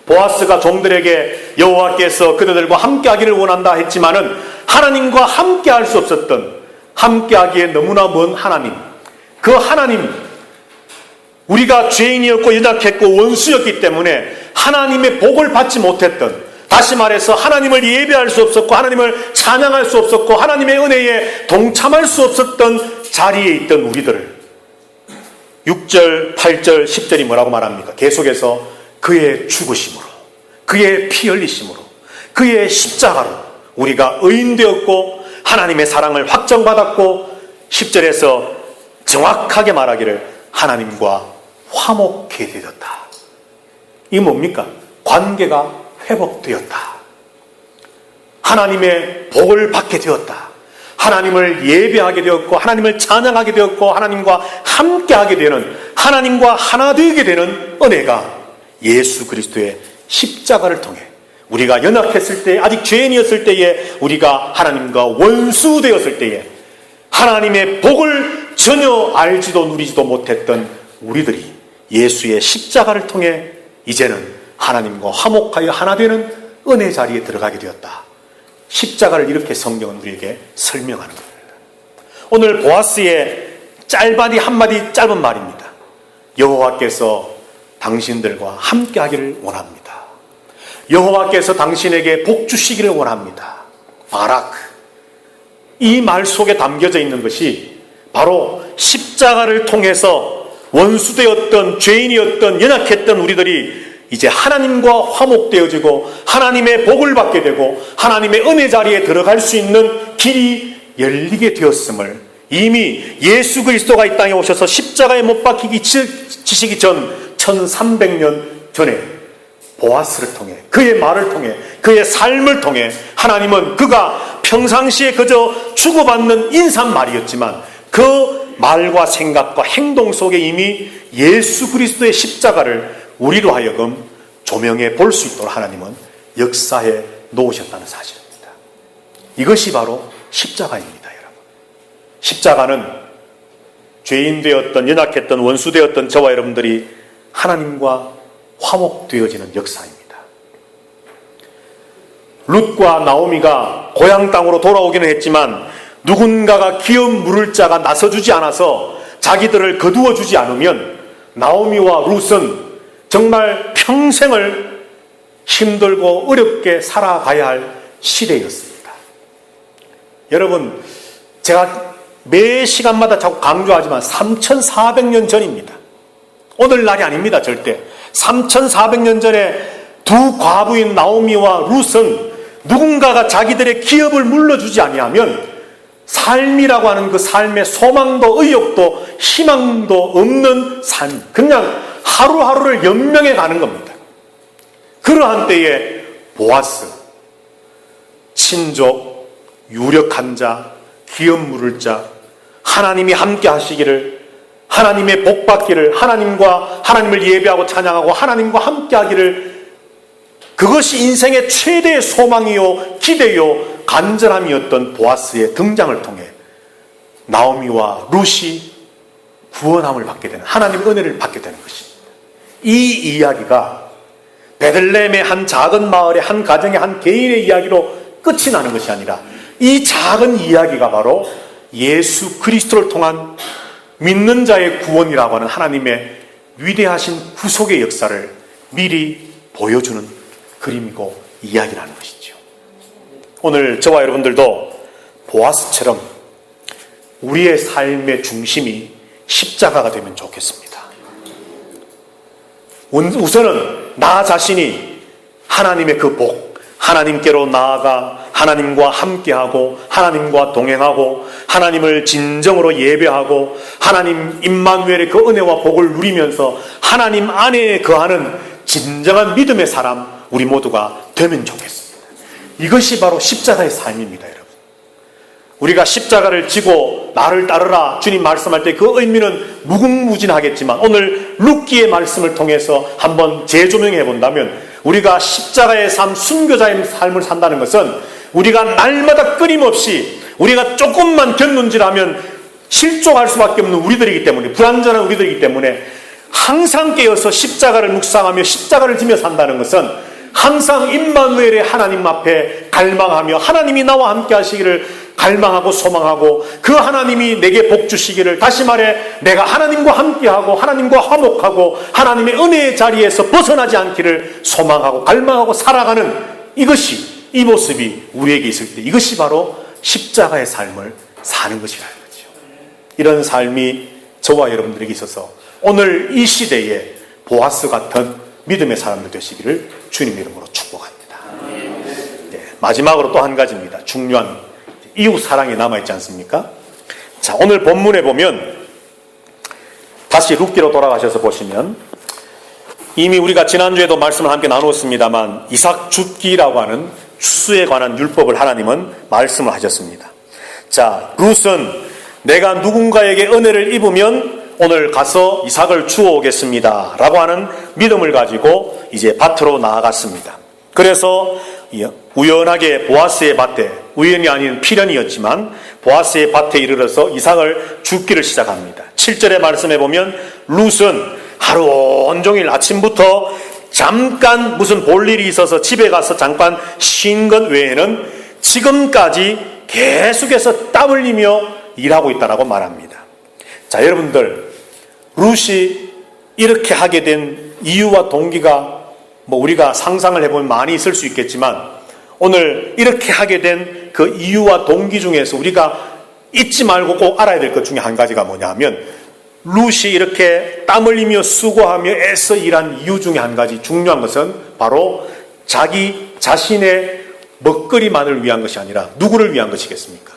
Speaker 1: 보아스가 종들에게 여호와께서 그들과 함께하기를 원한다 했지만은 하나님과 함께할 수 없었던, 함께하기에 너무나 먼 하나님, 그 하나님, 우리가 죄인이었고 연약했고 원수였기 때문에 하나님의 복을 받지 못했던, 다시 말해서 하나님을 예배할 수 없었고 하나님을 찬양할 수 없었고 하나님의 은혜에 동참할 수 없었던 자리에 있던 우리들을 6절, 8절, 10절이 뭐라고 말합니까? 계속해서 그의 죽으심으로, 그의 피 흘리심으로, 그의 십자가로 우리가 의인되었고 하나님의 사랑을 확정받았고 10절에서 정확하게 말하기를 하나님과 화목해 되었다. 이게 뭡니까? 관계가 회복되었다. 하나님의 복을 받게 되었다. 하나님을 예배하게 되었고 하나님을 찬양하게 되었고 하나님과 함께하게 되는, 하나님과 하나 되게 되는 은혜가 예수 그리스도의 십자가를 통해 우리가 연약했을 때, 아직 죄인이었을 때에, 우리가 하나님과 원수 되었을 때에 하나님의 복을 전혀 알지도 누리지도 못했던 우리들이 예수의 십자가를 통해 이제는 하나님과 화목하여 하나 되는 은혜 자리에 들어가게 되었다. 십자가를 이렇게 성경은 우리에게 설명하는 겁니다. 오늘 보아스의 짤바디 한마디 짧은 말입니다. 여호와께서 당신들과 함께하기를 원합니다. 여호와께서 당신에게 복 주시기를 원합니다. 바라크. 이 말 속에 담겨져 있는 것이 바로 십자가를 통해서 원수되었던, 죄인이었던, 연약했던 우리들이 이제 하나님과 화목되어지고 하나님의 복을 받게 되고 하나님의 은혜 자리에 들어갈 수 있는 길이 열리게 되었음을 이미 예수 그리스도가 이 땅에 오셔서 십자가에 못 박히기 지시기 전 1300년 전에 보아스를 통해, 그의 말을 통해, 그의 삶을 통해 하나님은 그가 평상시에 그저 주고받는 인사말이었지만 그 말과 생각과 행동 속에 이미 예수 그리스도의 십자가를 우리로 하여금 조명해 볼 수 있도록 하나님은 역사해 놓으셨다는 사실입니다. 이것이 바로 십자가입니다, 여러분. 십자가는 죄인 되었던, 연약했던, 원수 되었던 저와 여러분들이 하나님과 화목되어지는 역사입니다. 룻과 나오미가 고향 땅으로 돌아오기는 했지만 누군가가 기업 물을 자가 나서주지 않아서 자기들을 거두어주지 않으면 나오미와 룻은 정말 평생을 힘들고 어렵게 살아가야 할 시대였습니다. 여러분, 제가 매 시간마다 자꾸 강조하지만 3400년 전입니다. 오늘날이 아닙니다, 절대. 3400년 전에 두 과부인 나오미와 룻은 누군가가 자기들의 기업을 물러주지 아니하면 삶이라고 하는 그 삶의 소망도 의욕도 희망도 없는 삶, 그냥 하루하루를 연명해 가는 겁니다. 그러한 때에 보아스, 친족, 유력한 자, 기업 물을 자, 하나님이 함께 하시기를, 하나님의 복 받기를, 하나님을 예배하고 찬양하고 하나님과 함께 하기를, 그것이 인생의 최대의 소망이요 기대요 간절함이었던 보아스의 등장을 통해 나오미와 룻이 구원함을 받게 되는, 하나님의 은혜를 받게 되는 것입니다. 이 이야기가 베들레헴의 한 작은 마을의 한 가정의 한 개인의 이야기로 끝이 나는 것이 아니라 이 작은 이야기가 바로 예수 그리스도를 통한 믿는 자의 구원이라고 하는 하나님의 위대하신 구속의 역사를 미리 보여주는 그림이고 이야기라는 것이죠. 오늘 저와 여러분들도 보아스처럼 우리의 삶의 중심이 십자가가 되면 좋겠습니다. 우선은 나 자신이 하나님의 그 복, 하나님께로 나아가 하나님과 함께하고 하나님과 동행하고 하나님을 진정으로 예배하고 하나님 임마누엘의 그 은혜와 복을 누리면서 하나님 안에 거하는 진정한 믿음의 사람 우리 모두가 되면 좋겠습니다. 이것이 바로 십자가의 삶입니다, 여러분. 우리가 십자가를 지고 나를 따르라 주님 말씀할 때 그 의미는 무궁무진하겠지만 오늘 룻기의 말씀을 통해서 한번 재조명해 본다면 우리가 십자가의 삶, 순교자의 삶을 산다는 것은 우리가 날마다 끊임없이 우리가 조금만 견눈질하면 실족할 수밖에 없는 우리들이기 때문에, 불완전한 우리들이기 때문에 항상 깨어서 십자가를 묵상하며 십자가를 지며 산다는 것은 항상 임마누엘의 하나님 앞에 갈망하며 하나님이 나와 함께 하시기를 갈망하고 소망하고 그 하나님이 내게 복 주시기를, 다시 말해 내가 하나님과 함께하고 하나님과 화목하고 하나님의 은혜의 자리에서 벗어나지 않기를 소망하고 갈망하고 살아가는 이것이, 이 모습이 우리에게 있을 때 이것이 바로 십자가의 삶을 사는 것이라는 거죠. 이런 삶이 저와 여러분들에게 있어서 오늘 이 시대에 보아스 같은 믿음의 사람들 되시기를 주님 이름으로 축복합니다. 네, 마지막으로 또 한 가지입니다. 중요한 이웃 사랑이 남아있지 않습니까? 자, 오늘 본문에 보면 다시 룻기로 돌아가셔서 보시면 이미 우리가 지난주에도 말씀을 함께 나누었습니다만 이삭 줍기라고 하는 추수에 관한 율법을 하나님은 말씀을 하셨습니다. 자, 룻은 내가 누군가에게 은혜를 입으면 오늘 가서 이삭을 주워 오겠습니다 라고 하는 믿음을 가지고 이제 밭으로 나아갔습니다. 그래서 우연하게 보아스의 밭에, 우연이 아닌 필연이었지만 보아스의 밭에 이르러서 이삭을 줍기를 시작합니다. 7절의 말씀에 보면 룻은 하루 온종일 아침부터 잠깐 무슨 볼 일이 있어서 집에 가서 잠깐 쉰 것 외에는 지금까지 계속해서 땀 흘리며 일하고 있다고 말합니다. 자, 여러분들, 룻이 이렇게 하게 된 이유와 동기가 우리가 상상을 해보면 많이 있을 수 있겠지만 오늘 이렇게 하게 된 그 이유와 동기 중에서 우리가 잊지 말고 꼭 알아야 될 것 중에 한 가지가 뭐냐 하면 룻이 이렇게 땀 흘리며 수고하며 애써 일한 이유 중에 한 가지 중요한 것은 바로 자기 자신의 먹거리만을 위한 것이 아니라 누구를 위한 것이겠습니까?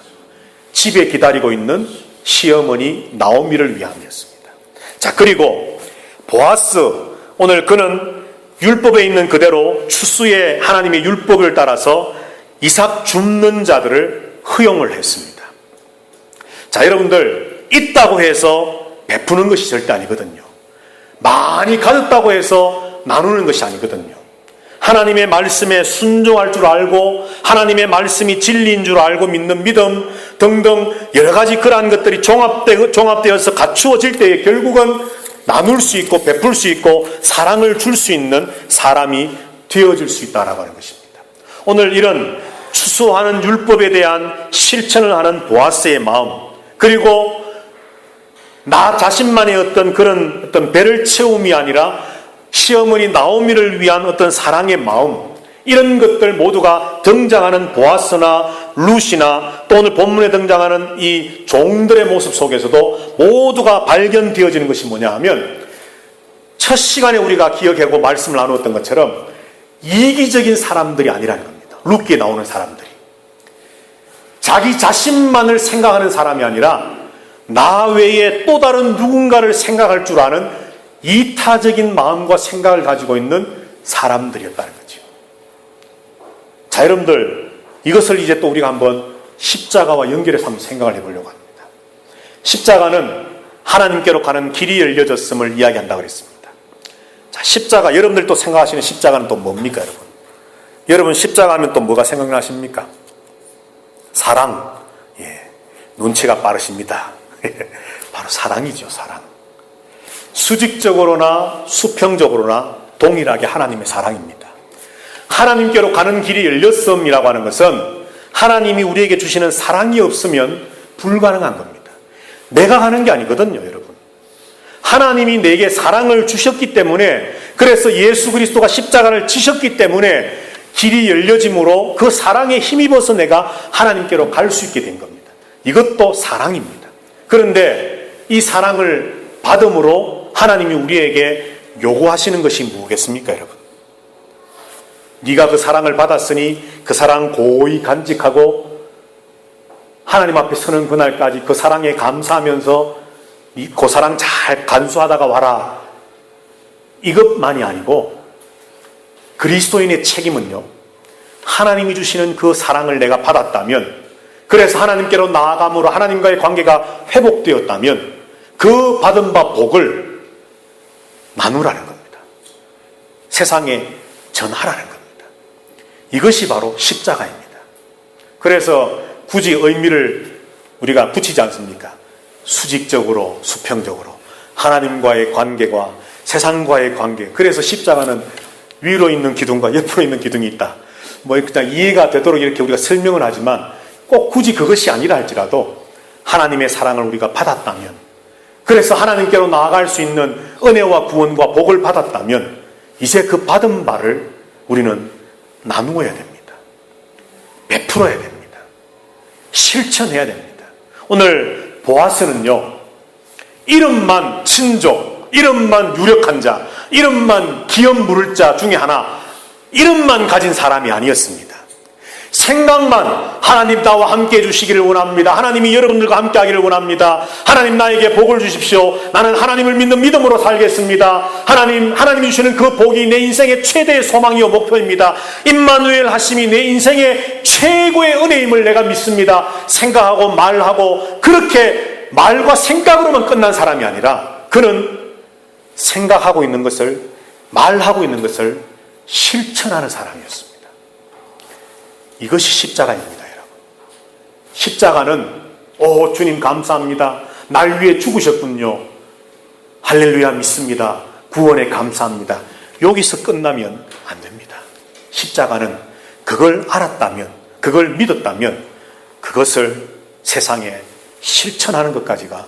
Speaker 1: 집에 기다리고 있는 시어머니 나오미를 위함이었습니다. 자, 그리고 보아스, 오늘 그는 율법에 있는 그대로 추수의 하나님의 율법을 따라서 이삭 줍는 자들을 허용을 했습니다. 자, 여러분들, 있다고 해서 베푸는 것이 절대 아니거든요. 많이 가졌다고 해서 나누는 것이 아니거든요. 하나님의 말씀에 순종할 줄 알고 하나님의 말씀이 진리인 줄 알고 믿는 믿음 등등 여러 가지 그러한 것들이 종합되어서 갖추어질 때에 결국은 나눌 수 있고 베풀 수 있고 사랑을 줄 수 있는 사람이 되어질 수 있다라고 하는 것입니다. 오늘 이런 추수하는 율법에 대한 실천을 하는 보아스의 마음, 그리고 나 자신만의 어떤 배를 채움이 아니라 시어머니 나오미를 위한 어떤 사랑의 마음, 이런 것들 모두가 등장하는 보아스나 룻이나 또 오늘 본문에 등장하는 이 종들의 모습 속에서도 모두가 발견되어지는 것이 뭐냐 하면, 첫 시간에 우리가 기억하고 말씀을 나누었던 것처럼 이기적인 사람들이 아니라는 겁니다. 룻기에 나오는 사람들이 자기 자신만을 생각하는 사람이 아니라 나 외에 또 다른 누군가를 생각할 줄 아는 이타적인 마음과 생각을 가지고 있는 사람들이었다는 거죠. 자, 여러분들, 이것을 이제 또 우리가 한번 십자가와 연결해서 한번 생각을 해보려고 합니다. 십자가는 하나님께로 가는 길이 열려졌음을 이야기한다고 그랬습니다. 자, 십자가, 여러분들 또 생각하시는 십자가는 또 뭡니까, 여러분? 여러분, 십자가 하면 또 뭐가 생각나십니까? 사랑. 예, 눈치가 빠르십니다. 바로 사랑이죠, 사랑. 수직적으로나 수평적으로나 동일하게 하나님의 사랑입니다. 하나님께로 가는 길이 열렸음이라고 하는 것은 하나님이 우리에게 주시는 사랑이 없으면 불가능한 겁니다. 내가 가는 게 아니거든요, 여러분. 하나님이 내게 사랑을 주셨기 때문에, 그래서 예수 그리스도가 십자가를 지셨기 때문에 길이 열려짐으로 그 사랑에 힘입어서 내가 하나님께로 갈 수 있게 된 겁니다. 이것도 사랑입니다. 그런데 이 사랑을 받음으로 하나님이 우리에게 요구하시는 것이 무엇겠습니까, 여러분? 네가 그 사랑을 받았으니 그 사랑 고이 간직하고 하나님 앞에 서는 그날까지 그 사랑에 감사하면서 그 사랑 잘 간수하다가 와라. 이것만이 아니고 그리스도인의 책임은요, 하나님이 주시는 그 사랑을 내가 받았다면, 그래서 하나님께로 나아감으로 하나님과의 관계가 회복되었다면 그 받은 바 복을 나누라는 겁니다. 세상에 전하라는 겁니다. 이것이 바로 십자가입니다. 그래서 굳이 의미를 우리가 붙이지 않습니까? 수직적으로, 수평적으로 하나님과의 관계와 세상과의 관계. 그래서 십자가는 위로 있는 기둥과 옆으로 있는 기둥이 있다. 뭐 그냥 이해가 되도록 이렇게 우리가 설명을 하지만 꼭 굳이 그것이 아니라 할지라도 하나님의 사랑을 우리가 받았다면, 그래서 하나님께로 나아갈 수 있는 은혜와 구원과 복을 받았다면 이제 그 받은 바를 우리는 나누어야 됩니다. 베풀어야 됩니다. 실천해야 됩니다. 오늘 보아스는요, 이름만 친족, 이름만 유력한 자, 이름만 기업 물을 자 중에 하나, 이름만 가진 사람이 아니었습니다. 생각만 하나님 나와 함께 해주시기를 원합니다. 하나님이 여러분들과 함께 하기를 원합니다. 하나님 나에게 복을 주십시오. 나는 하나님을 믿는 믿음으로 살겠습니다. 하나님이 주시는 그 복이 내 인생의 최대의 소망이요 목표입니다. 임마누엘 하심이 내 인생의 최고의 은혜임을 내가 믿습니다. 생각하고 말하고 그렇게 말과 생각으로만 끝난 사람이 아니라 그는 생각하고 있는 것을, 말하고 있는 것을 실천하는 사람이었습니다. 이것이 십자가입니다, 여러분. 십자가는 주님 감사합니다. 날 위해 죽으셨군요. 할렐루야 믿습니다. 구원에 감사합니다. 여기서 끝나면 안 됩니다. 십자가는 그걸 알았다면, 그걸 믿었다면 그것을 세상에 실천하는 것까지가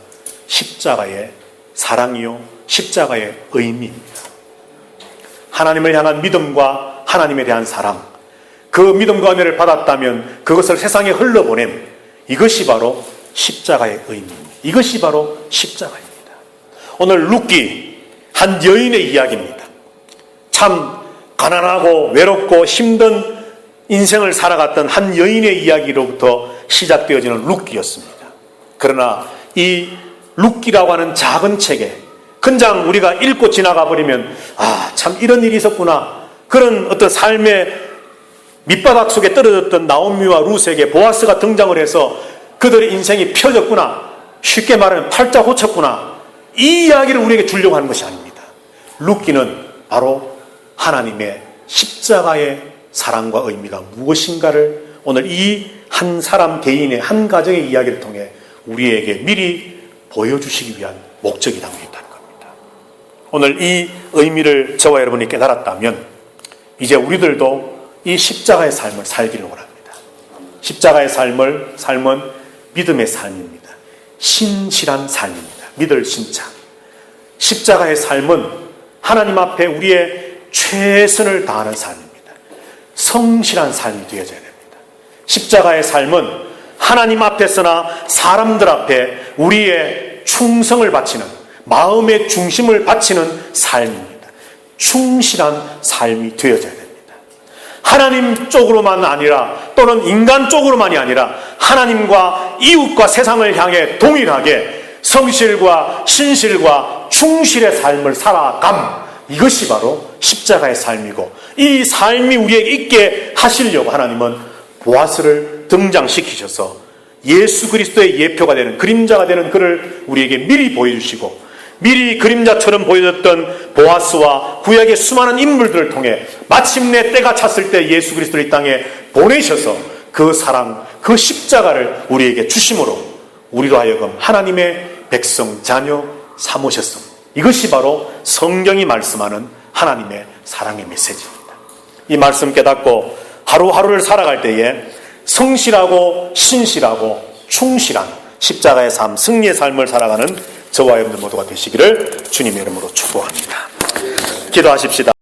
Speaker 1: 십자가의 사랑이요, 십자가의 의미입니다. 하나님을 향한 믿음과 하나님에 대한 사랑, 그 믿음과 은혜를 받았다면 그것을 세상에 흘러보냄, 이것이 바로 십자가의 의미입니다. 이것이 바로 십자가입니다. 오늘 룻기, 한 여인의 이야기입니다. 참 가난하고 외롭고 힘든 인생을 살아갔던 한 여인의 이야기로부터 시작되어지는 룻기였습니다. 그러나 이 룻기라고 하는 작은 책에 그냥 우리가 읽고 지나가 버리면 참 이런 일이 있었구나, 그런 어떤 삶의 밑바닥 속에 떨어졌던 나오미와 룻에게 보아스가 등장을 해서 그들의 인생이 펴졌구나, 쉽게 말하면 팔자 고쳤구나, 이 이야기를 우리에게 주려고 하는 것이 아닙니다. 룻기는 바로 하나님의 십자가의 사랑과 의미가 무엇인가를 오늘 이 한 사람 개인의 한 가정의 이야기를 통해 우리에게 미리 보여주시기 위한 목적이 담겨 있다는 겁니다. 오늘 이 의미를 저와 여러분이 깨달았다면 이제 우리들도 이 십자가의 삶을 살기를 원합니다. 십자가의 삶은 믿음의 삶입니다. 신실한 삶입니다. 믿을 신자. 십자가의 삶은 하나님 앞에 우리의 최선을 다하는 삶입니다. 성실한 삶이 되어져야 됩니다. 십자가의 삶은 하나님 앞에서나 사람들 앞에 우리의 충성을 바치는, 마음의 중심을 바치는 삶입니다. 충실한 삶이 되어져야 됩니다. 하나님 쪽으로만 아니라 또는 인간 쪽으로만이 아니라 하나님과 이웃과 세상을 향해 동일하게 성실과 신실과 충실의 삶을 살아감, 이것이 바로 십자가의 삶이고, 이 삶이 우리에게 있게 하시려고 하나님은 보아스를 등장시키셔서 예수 그리스도의 예표가 되는, 그림자가 되는 그를 우리에게 미리 보여주시고, 미리 그림자처럼 보여줬던 보아스와 구약의 수많은 인물들을 통해 마침내 때가 찼을 때 예수 그리스도를 이 땅에 보내셔서 그 사랑, 그 십자가를 우리에게 주심으로 우리로 하여금 하나님의 백성, 자녀 삼으셨습니다. 이것이 바로 성경이 말씀하는 하나님의 사랑의 메시지입니다. 이 말씀 깨닫고 하루하루를 살아갈 때에 성실하고 신실하고 충실한 십자가의 삶, 승리의 삶을 살아가는 저와 여러분들 모두가 되시기를 주님의 이름으로 축복합니다. 기도하십시다.